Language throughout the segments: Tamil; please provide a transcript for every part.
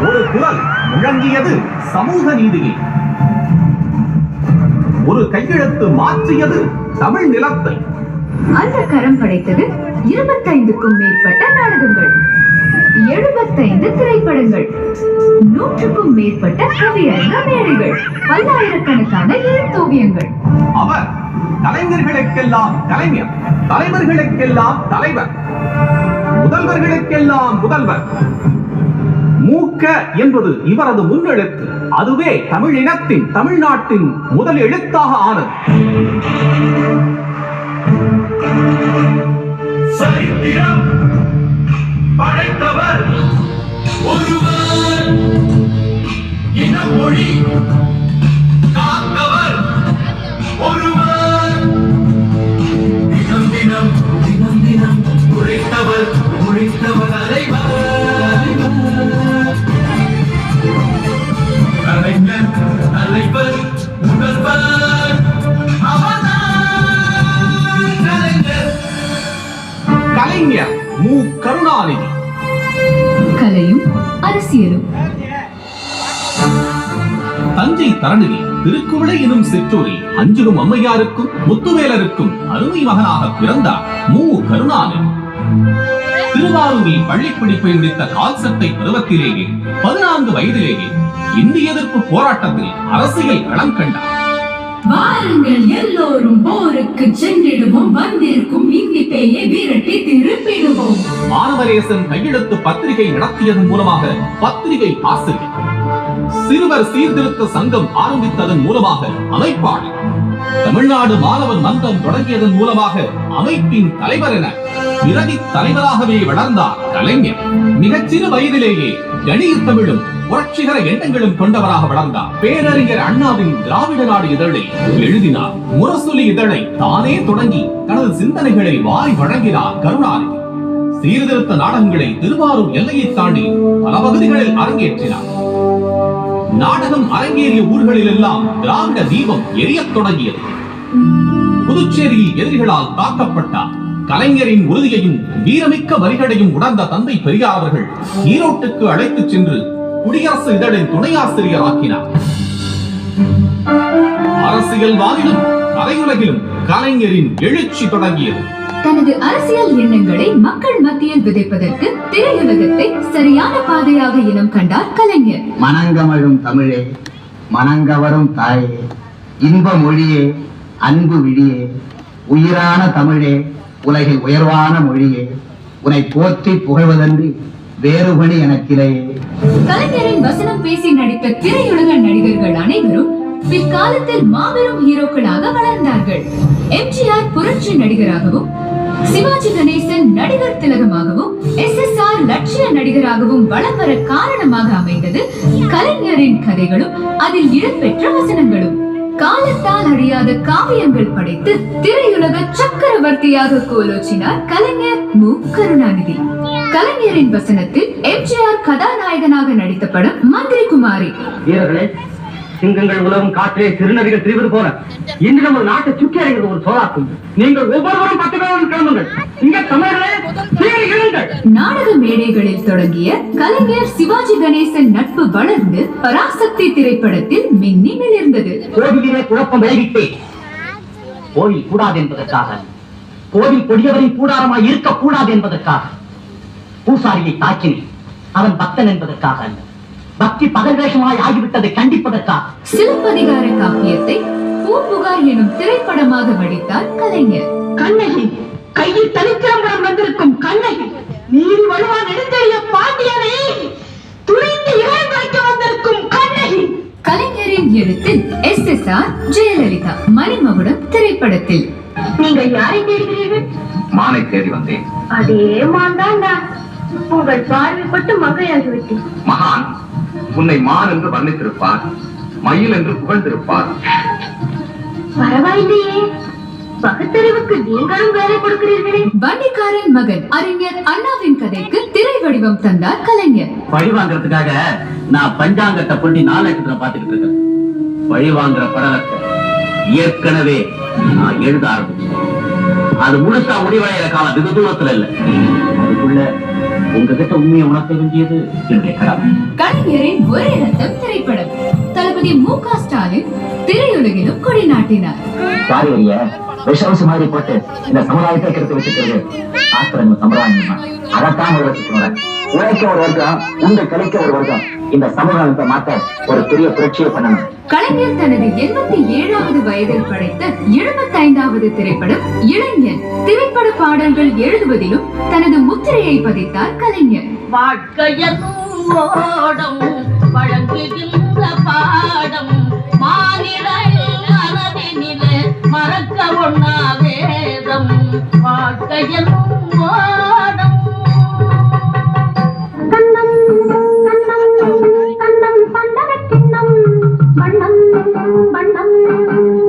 ஒரு குரல் முழங்கியது சமூக நீதியை. ஒரு கையெழுத்து மாற்றியது தமிழ் நிலத்தை. அந்த கரம் படைத்தது 25க்கும் மேற்பட்ட நாடகங்கள், 75 திரைப்படங்கள், 100க்கும் மேற்பட்ட கவியரங்க மேடைகள், பல்லாயிரக்கணக்கான எழுத்தோவியங்கள். அவர் கலைஞர்களுக்கெல்லாம் கலைஞர், தலைவர்களுக்கெல்லாம் தலைவர், முதல்வர்களுக்கெல்லாம் முதல்வர். மூக்க என்பது இவரது முன்னெழுத்து. அதுவே தமிழினத்தின், தமிழ்நாட்டின் முதல் எழுத்தாக ஆனது. சரித்திரம் படைத்தவர் ஒருவர், இனமொழி காத்தவர் ஒருவர், தினம் தினம் தினம் தினம் உழைத்தவர் தலைவர். கலைஞர் தலைவர் முதல்வர் கலைஞர் மு. கருணாநிதி. கலையும் அரசியலும். தஞ்சை தரணியில் திருக்குவளை எனும் சிற்றூரில் அஞ்சுகும் அம்மையாருக்கும் முத்துவேலருக்கும் அருமை மகனாக பிறந்தார் மு. கருணாநிதி. திருவாரூரில் பள்ளிப்படிப்பை முடித்த கால்சட்டை பருவத்திலேயே 14 வயதிலேயே இந்திய எதிர்ப்பு போராட்டத்தில் அரசியல் களம் கண்டார். வாருங்கள் எல்லோரும் போருக்கு சென்றிடுவோம், வந்திருக்கும் இந்தி பேயை விரட்டி திருப்பிடுவோம். மானவரேசன் கையெழுத்து பத்திரிகை நடத்தியதன் மூலமாக பத்திரிகை ஆசிரியர், சிறுவர் சீர்திருத்த சங்கம் ஆரம்பித்ததன் மூலமாக அமைப்பாளர், தமிழ்நாடு மாணவர் மன்றம் தொடங்கியதன் மூலமாக அமைப்பின் தலைவர் என பிரதி தலைவராகவே வளர்ந்தார் கலைஞர். மிகச்சிறு வயதிலேயே கணிய தமிழும் புரட்சிகர எண்ணங்களும் கொண்டவராக வளர்ந்தார். பேரறிஞர் அண்ணாவின் திராவிட நாடு இதழை எழுதினார். முரசொலி இதழை தானே தொடங்கி தனது சிந்தனைகளை வாரி வழங்கினார் கருணாநிதி. சீர்திருத்த நாடகங்களை திருவாரூர் எல்லையை தாண்டி பல பகுதிகளில் அரங்கேற்றினார். நாடகம் அரங்கேறிய ஊர்களில் எல்லாம் திராவிட தீபம் எரியத் தொடங்கியது. புதுச்சேரியில் எதிரிகளால் தாக்கப்பட்டார். கலைஞரின் உறுதியையும் வீரமிக்க வரிகளையும் உணர்ந்த தந்தை பெரியார் அவர்கள் ஈரோட்டுக்கு அழைத்துச் சென்று குடியரசு இதழின் துணை ஆசிரியர் ஆக்கினார். அரசியல் வானிலும் கலையுலகிலும் கலைஞரின் எழுச்சி தொடங்கியது. தனது அரசியல் எண்ணங்களை மக்கள் மத்தியில் விதைப்பதற்கு திரையுலகத்தை சரியான பாதையாக இனம் கண்டார் கலைஞர். மனங்கமழும் தமிழே, மனங்கவரும் தாயே, இன்ப மொழியே, அன்பு விழியே, உயிரான தமிழே, உலகில் உயர்வான மொழியே, உன்னை போற்றி புகழ்வதன்றி வேறுபணி எனக்கிலேயே. கலைஞரின் வசனம் பேசி நடித்த திரையுலக நடிகர்கள் அனைவரும் பிற்காலத்தில் மாபெரும் ஹீரோக்களாக வளர்ந்தார்கள். எம்ஜிஆர் புரட்சி நடிகராகவும், சிவாஜி கணேசன் நடிகர் திலகமாகவும், SSR லட்சிய நடிகராகவும் வலம் வர காரணமாக அமைந்தது கலைஞரின் கதைகளும் அதில் இடம்பெற்ற வசனங்களும். காலத்தால் அழியாத காவியங்கள் படைத்து திரையுலக சக்கரவர்த்தியாக கோலோச்சினார் கலைஞர் மு. கருணாநிதி. கலைஞரின் வசனத்தில் எம்ஜிஆர் கதாநாயகனாக நடித்த படம் மந்திரி குமாரி. வீரர்களே, சிங்கங்கள் உலகம் காற்றே திருநதிகள் திரிவது போல இன்று நம்ம நாட்டை சுற்றி அடைகிறது ஒரு சோழாக்கும். நீங்கள் ஒவ்வொருவரும் 10 பேரும் கிளம்புங்கள். இங்க தமிழர்களே நாடக மேடைகளில் தொடங்கிய கலைஞர் சிவாஜி கணேசன் நட்பு வளர்ந்து பராசக்தி திரைப்படத்தில் மின்னி மிளிர்ந்தது. கோவிலிலே குழப்பம் விளைவித்தே கோவில் கூடாது என்பதற்காக, கோவில் கொடியவரின் கூடாரமாய் இருக்கக்கூடாது என்பதற்காக, பூசாரியை தாக்கினேன் அவன் பக்தன் என்பதற்காக, பக்தி பகல்வேஷமாய் ஆகிவிட்டதை கண்டிப்பதற்காக. சிலப்பதிகார காப்பியத்தை பூம்புகார் எனும் திரைப்படமாக வடித்தார் கலைஞர். கண்ணகி, கையில் தனித்திரம்பரம் வந்திருக்கும் கண்ணகி, நீதி வலுவா நெடுந்தெறிய பாண்டியனை துணிந்து இறைவரைக்க வந்திருக்கும் கண்ணகி. கலைஞரின் எழுத்தில் SSR ஜெயலலிதா மணிமகுடம் திரைப்படத்தில். நீங்கள் யாரை தேடுகிறீர்கள்? மானை தேடி வந்தேன். அதே மான் தான் நான். உங்கள் பார்வைப்பட்டு மகையாகிவிட்டேன். மகான் உன்னை மான் என்று வர்ணித்திருப்பார், மயில் என்று புகழ்ந்திருப்பார். பரவாயில்லையே, பகுத்தறிவுக்கு நீங்களும் வேலை கொடுக்கிறீர்களே. வண்டிக்காரன் மகன் அறிஞர் அண்ணாவின் கதைக்கு திரை வடிவம் தந்தார் கலைஞர். பழி வாங்கறதுக்காக நான் பஞ்சாங்கத்தை பண்ணி 4 லட்சத்துல பாத்துக்கிட்டு இருக்கேன். பழி வாங்குற படலத்தை ஏற்கனவே நான் எழுத ஆரம்பிச்சேன். அது முழுசா முடிவடைகிற காலம் வெகு தூரத்துல இல்ல. அதுக்குள்ள உங்ககிட்ட உண்மையை உணர்த்த வேண்டியது என்னுடைய கடமை. கலைஞரின் ஒரே ரத்தம் திரைப்படம் தளபதி மு.க. ஸ்டாலின் திரையுலகிலும் கொடி நாட்டினார். காரியரிய விஷவசம் மாதிரி போட்டு இந்த சமுதாயத்தை கெடுத்து வச்சுக்கிறது ஆத்திரங்கள் சமுதாயம். அதைத்தான் உழைக்க ஒரு வர்க்கம், உங்க கலைக்க ஒரு வர்க்கம் இந்த சமுதாயத்தை மாற்ற ஒரு பெரிய புரட்சியை பண்ணணும். கலைஞர் தனது 87வது வயதில் படைத்த 75வது திரைப்படம் இளைஞன். திரைப்பட பாடல்கள் எழுதுவதிலும் தனது முத்திரையை பதித்தார் கலைஞர். வாழ்க்கையனும் ஓடம் வழங்குகின்ற பாடம் மாநிலம் மனதினிலே மறக்க ஒண்ணா வேதம். வாழ்க்கையனும் ஓடம் கண்ணம் கண்ணம் கண்ணம் பண்டர கிண்ணம் வண்ணம் வண்ணம்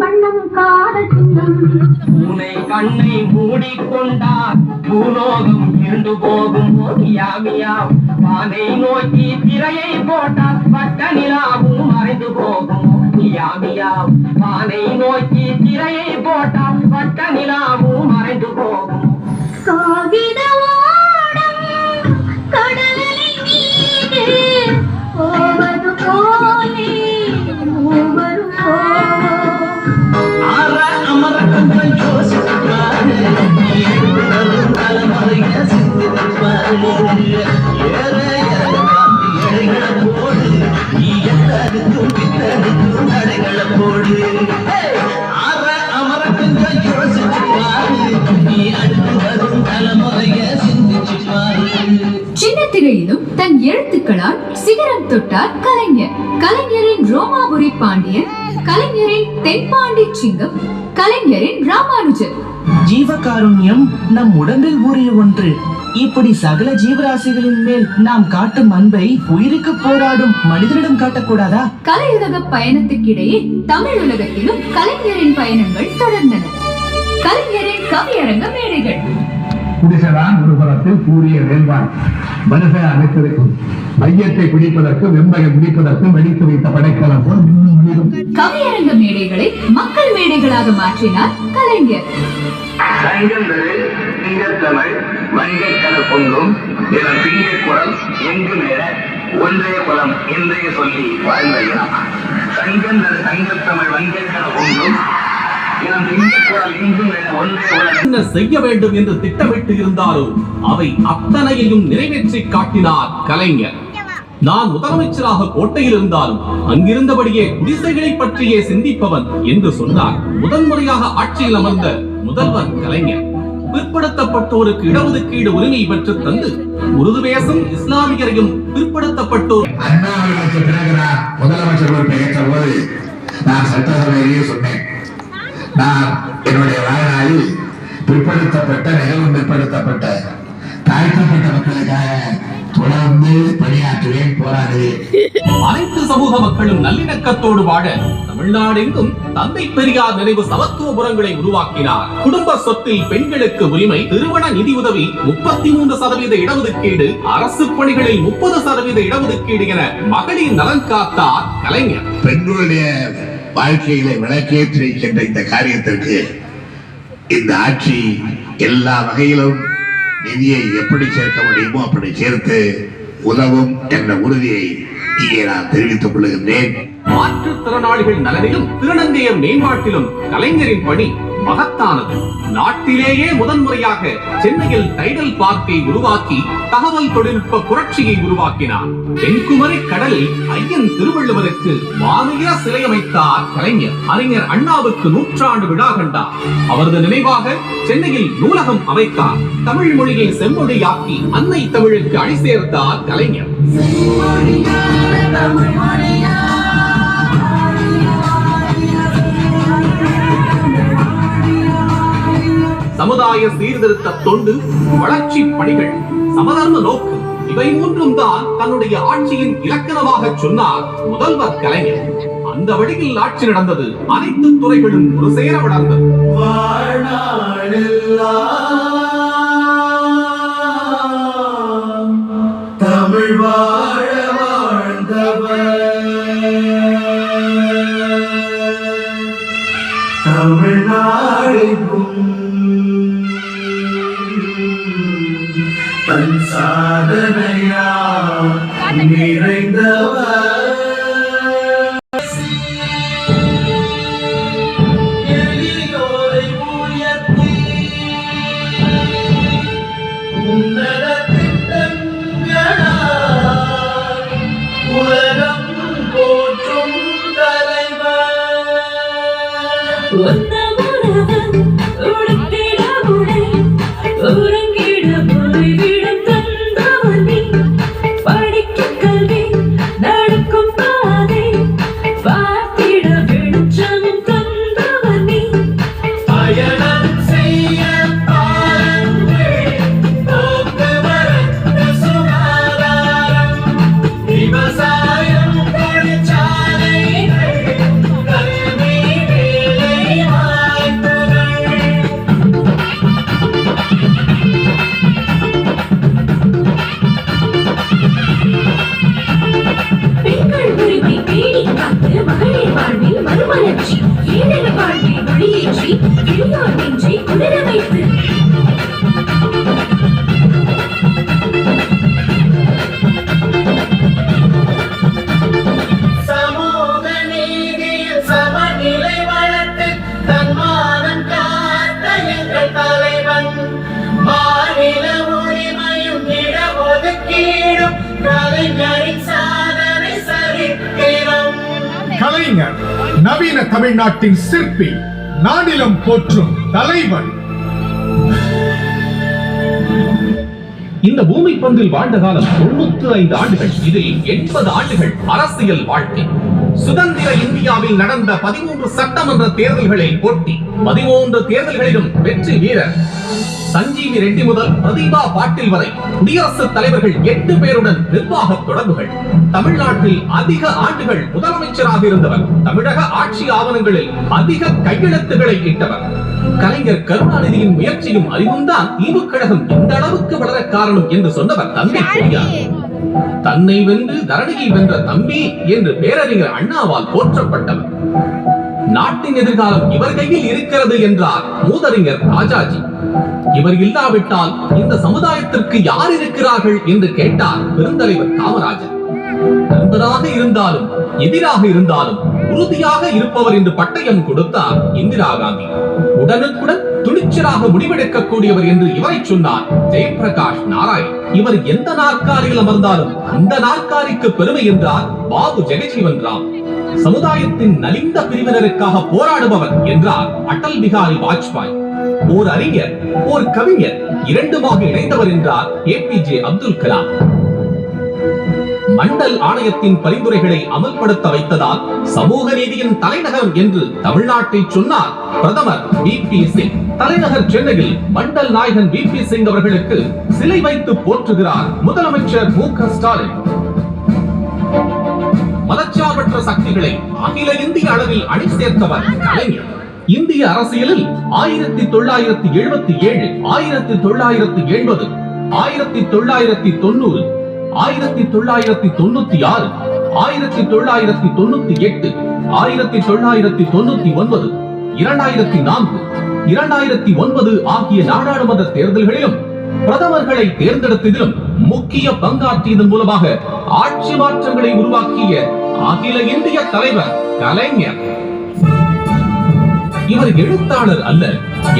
வண்ணம் காதல் சின்னம். பூனை கண்ணை மூடிக்கொண்டார் பூலோகம் இருண்டு போகும். மியாமியாம் வானை நோக்கி திரையை போட்டால் பட்ட நிலாவும் மறைந்து போகும். மியாமியாம் வானை நோக்கி திரையை போட்டால் பட்ட நிலாவும் மறைந்து போகும். காகித ஓடம் கடலில் மீது போவது போலே மூவரும் அற அமர கண்கள் யோசிப்பாரு தலைமுறைய சிந்திப்பாரு. ஏற இழைகளை போடு நீ எத்தடுக்கும் பித்தடுக்கும் தடைகளை போடு. அற அமர கண்கள் யோசிப்பாரு நீ அடுத்து வரும் தலைமுறைய சிந்திச்சுப்பாரு. சின்ன திரையிலும் தன் எழுத்துக்களால் சிகரம் தொட்டார் கலைஞர். கலைஞரின் ரோமாபுரி பாண்டியன், கலைஞரின் தென்பாண்டி சிங்கம், கலைஞரின் ராமானுஜர். ஜீவகாருண்யம் நம் உடம்பில் ஊறிய ஒன்று. இப்படி சகல ஜீவராசிகளின் மேல் நாம் காட்டும் அன்பை உயிருக்கு போராடும் மனிதனிடம் காட்டக்கூடாதா? கலையுலக பயணத்துக்கிடையே தமிழுலகத்திலும் கலைஞரின் பயணங்கள் தொடர்ந்தன. கலைஞரின் கவியரங்க மேடைகள். குடிசைதான் ஒரு புறத்தில் கூறிய வேள்வான் மனுஷன் அமைத்திருக்கும் மையத்தை பிடிப்பதற்கும் வெம்பகை பிடிப்பதற்கும் வெடித்து வைத்த படைக்கலம் போல் இன்னும் முடியும். கவியரங்க மேடைகளை மக்கள் மேடைகளாக மாற்றினார் கலைஞர். சங்கந்தரு திங்கத்தமிழ் வங்கக்கடல் பொங்கும் என திங்க குரல் எங்கு மேல ஒன்றே குலம் என்றே சொல்லி வாழ்ந்த இனம். சங்கந்தர் சங்கத்தமிழ் வங்கக்கடல் பொங்கும் என திங்க குரல் எங்கு மேல ஒன்றே குலம் என்ன செய்ய வேண்டும் என்று திட்டமிட்டு இருந்தாரோ அவை அத்தனையையும் நிறைவேற்றி காட்டினார் கலைஞர். நான் முதலமைச்சராக கோட்டையில் இருந்தாலும் அங்கிருந்தபடியே குடிசைகளை பற்றியே சிந்திப்பவன் என்று சொன்னார். முதன்முறையாக ஆட்சியில் அமர்ந்த முதல்வர் கலைஞர். பிற்படுத்தப்பட்டோருக்கு இடஒதுக்கீடு உரிமை பெற்று தந்து உருது பேசும் இஸ்லாமியரையும் பிற்படுத்தப்பட்டோர் முதலமைச்சர் பொறுப்பை ஏற்ற போது நான் சட்டசபையிலேயே சொன்னேன், நான் என்னுடைய வாழ்நாளில் பிற்படுத்தப்பட்ட மிகவும் பிற்படுத்தப்பட்ட தாழ்த்தப்பட்ட மக்களுக்காக தொடர்ந்து பணியாற்றுவேன், போராடுவேன். அனைத்து சமூக மக்களும் நல்லிணக்கத்தோடு வாழ தமிழ்நாடெங்கும் தந்தை பெரியார் நினைவு சமத்துவபுரங்களை உருவாக்கினார். குடும்ப சொத்தில் பெண்களுக்கு உரிமை, திருமண நிதியுதவி, 33% இடஒதுக்கீடு, அரசு பணிகளில் 30% இடஒதுக்கீடு என மகளிர் நலன் காத்தார் கலைஞர். பெண்களுடைய வாழ்க்கையில விளக்கேற்றி வைக்கின்ற இந்த காரியத்திற்கு இந்த ஆட்சி எல்லா வகையிலும் நிதியை எப்படி சேர்க்க முடியுமோ அப்படி சேர்த்து உதவும் என்ற உறுதியை இங்கே நான் தெரிவித்துக் கொள்கின்றேன். மாற்றுத்திறனாளிகள் நலனிலும் திருநங்கையர் மேம்பாட்டிலும் கலைஞரின் பணி மகத்தானது. நாட்டிலேயே முதன்முறையாக சென்னையில் டைடல் பார்க்கை உருவாக்கி தகவல் தொழில்நுட்ப புரட்சியை உருவாக்கினார். தென்குமரி கடலில் ஐயன் திருவள்ளுவருக்கு வானுயர சிலை அமைத்தார் கலைஞர். அறிஞர் அண்ணாவுக்கு 100 விழா கண்டார். அவரது நினைவாக சென்னையில் நூலகம் அமைத்தார். தமிழ் மொழியை செம்மொழியாக்கி அன்னை தமிழுக்கு அணி சேர்த்தார் கலைஞர். சமுதாய சீர்திருத்த தொண்டு, வளர்ச்சி பணிகள், சமதர்ம நோக்கு இவை மூன்றும் தான் தன்னுடைய ஆட்சியின் இலக்கணமாக சொன்னார் முதல்வர் கலைஞர். அந்த வழியில் ஆட்சி நடந்தது. அனைத்து துறைகளும் ஒரு சேர வளர்ந்தது. தமிழ் வாழ வாழ்ந்தவர் தமிழ்நாடெங்கும் தன் சாதனை நிறைந்தவர் எளியோரை உயர்த்தி உன்னத திட்டங்களால் உலகம் போற்றும் தலைவர் சமூக நீதியில் சமநிலை வளர்த்து தன்மானம் காத்த எங்கள் தலைவன் மாநில உரிமையும் இடஒதுக்கீடும் கலைஞரின் சாதனை சரித்திரம். கலைஞர் நவீன தமிழ்நாட்டின் சிற்பி, நாடிலம் போற்றும் தலைவன். இந்த பூமி பந்தில் வாழ்ந்த காலம் 95 ஆண்டுகள். இதில் 80 ஆண்டுகள் அரசியல் வாழ்க்கை. சுதந்திர இந்தியாவில் நடந்த 13 சட்டமன்ற தேர்தல்களில் போட்டி, 13 தேர்தல்களிலும் வெற்றி வீரர். சஞ்சீவி ரெட்டி முதல் பிரதீபா பாட்டில் வரை குடியரசுத் தலைவர்கள் 8 பேருடன் நிர்வாக தொடர்புகள். தமிழ்நாட்டில் அதிக ஆண்டுகள் முதலமைச்சராக இருந்தவர். தமிழக ஆட்சி ஆவணங்களில் அதிக கையெழுத்துக்களை இட்டவர். கலைஞர் கருணாநிதியின் முயற்சியும் அறிவும்தான் திமுக கழகம் இந்த அளவுக்கு வளர காரணம் என்று சொன்னவர் தந்தை பெரியார். தன்னை வென்று தரணியை வென்ற தம்பி என்று பேரறிஞர் அண்ணாவால் போற்றப்பட்டவர். நாட்டின் எதிர்காலம் இவர் கையில் இருக்கிறது என்றார் மூதறிஞர் ராஜாஜி. இவர் இல்லாவிட்டால் இந்த சமுதாயத்திற்கு யார் இருக்கிறார்கள் என்று கேட்டார் பெருந்தலைவர் காமராஜர். நண்பராக இருந்தாலும் எதிராக இருந்தாலும் உறுதியாக இருப்பவர் என்று பட்டயம் கொடுத்தார் இந்திரா காந்தி. உடனுக்குடன் துணிச்சலாக முடிவெடுக்கக்கூடியவர் என்று இவரை சொன்னார் ஜெயபிரகாஷ் நாராயண். இவர் எந்த நாற்காலியில் அமர்ந்தாலும் அந்த நாற்காலிக்கு பெருமை என்றார் பாபு ஜெகஜீவன் ராம். சமுதாயத்தின் நலிந்த பிரிவினருக்காக போராடுபவர் என்றார் அடல் பிகாரி வாஜ்பாய். ஓர் அறிஞர், ஓர் கவிஞர், இரண்டுமாக இணைந்தவர் என்றார் APJ அப்துல் கலாம். மண்டல் ஆணையத்தின் பரிந்துரைகளை அமல்படுத்த வைத்ததால் சமூக நீதியின் தலைநகரம் என்று தமிழ்நாட்டை சொன்னார் பிரதமர் VP சிங். தலைநகர் சென்னையில் மண்டல் நாயகன் VP சிங் அவர்களுக்கு சிலை வைத்து போற்றுகிறார் முதலமைச்சர் MK ஸ்டாலின். மதச்சார்பற்ற சக்திகளை அகில இந்திய அளவில் அணி சேர்த்தவர் கலைஞர். இந்திய அரசியலில் 1977, 1980, 1990, 1996, 1998, 1999, 2004, 2009 ஆகிய நாடாளுமன்ற தேர்தல்களிலும் பிரதமர்களை தேர்ந்தெடுத்ததிலும் முக்கிய பங்காற்றியதன் மூலமாக ஆட்சி மாற்றங்களை உருவாக்கிய அகில இந்திய தலைவர் கலைஞர். இவர் எழுத்தாளர் அல்ல,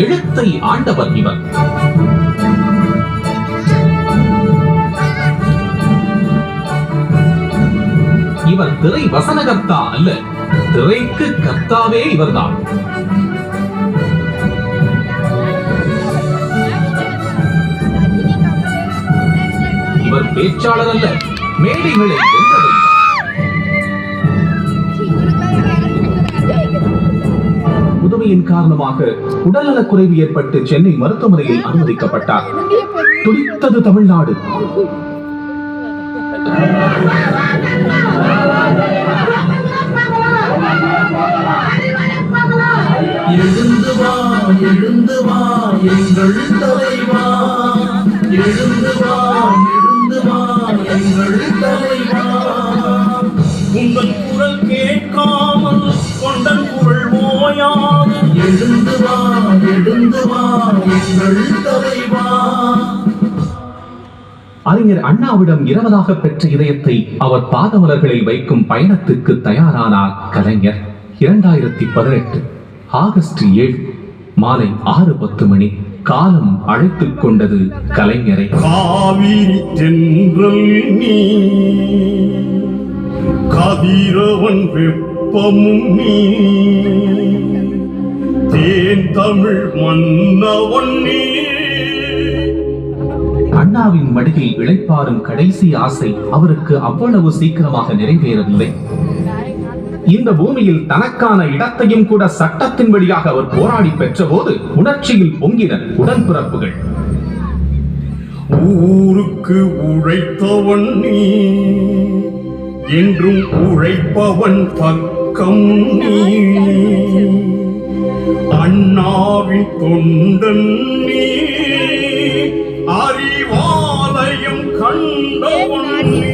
எழுத்தை ஆண்டவர். இவர் திரை வசனகர்த்தா அல்ல, திரைக்கு கர்த்தாவே இவர்தான். இவர் பேச்சாளர் அல்ல, மேடைகளை வென்றவர். புதுமையின் காரணமாக உடல்நலக் குறைவு ஏற்பட்டு சென்னை மருத்துவமனையில் அனுமதிக்கப்பட்டார். துடித்தது தமிழ்நாடு. எழுந்து வா, எழுந்து வா எங்கள் தலைவா, எழுந்து வா, எழுந்து வா எங்கள் தலைவா. உங்கள் குரல் கேட்காமல் கொண்டன் குரல் ஓயாது. எழுந்து வா, எழுந்து வா எங்கள் தலைவா. அறிஞர் அண்ணாவிடம் இரவதாக பெற்ற இதயத்தை அவர் பாதமலர்களில் வைக்கும் பயணத்துக்கு தயாரானார் கலைஞர். 2018 ஆகஸ்ட் 7 மாலை 6:10 மணி. காலம் அழைத்துக் கொண்டது கலைஞரை. காவிரி தென்றல் நீ, கதிரவன் வெப்பமும் நீ, தேன் தமிழ் மன்னவன் நீ. அண்ணாவின் மடியில் இளைப்பாறும் கடைசி ஆசை அவருக்கு அவ்வளவு சீக்கிரமாக நிறைவேறவில்லை. இந்த பூமியில் தனக்கான இடத்தையும் கூட சட்டத்தின் வழியாக அவர் போராடி பெற்ற போது உணர்ச்சியில் பொங்கின உடன்பிறப்புகள். ஊருக்கு உழைத்தவன் நீ, என்றும் உழைப்பவன் பக்கம் நீ, அண்ணாவின் தொண்டன் நீ, அறிவாலயம் கண்டவன் நீ.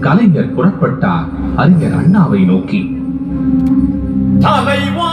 கலைஞர் புறப்பட்டார் அறிஞர் அண்ணாவை நோக்கி. தலைவா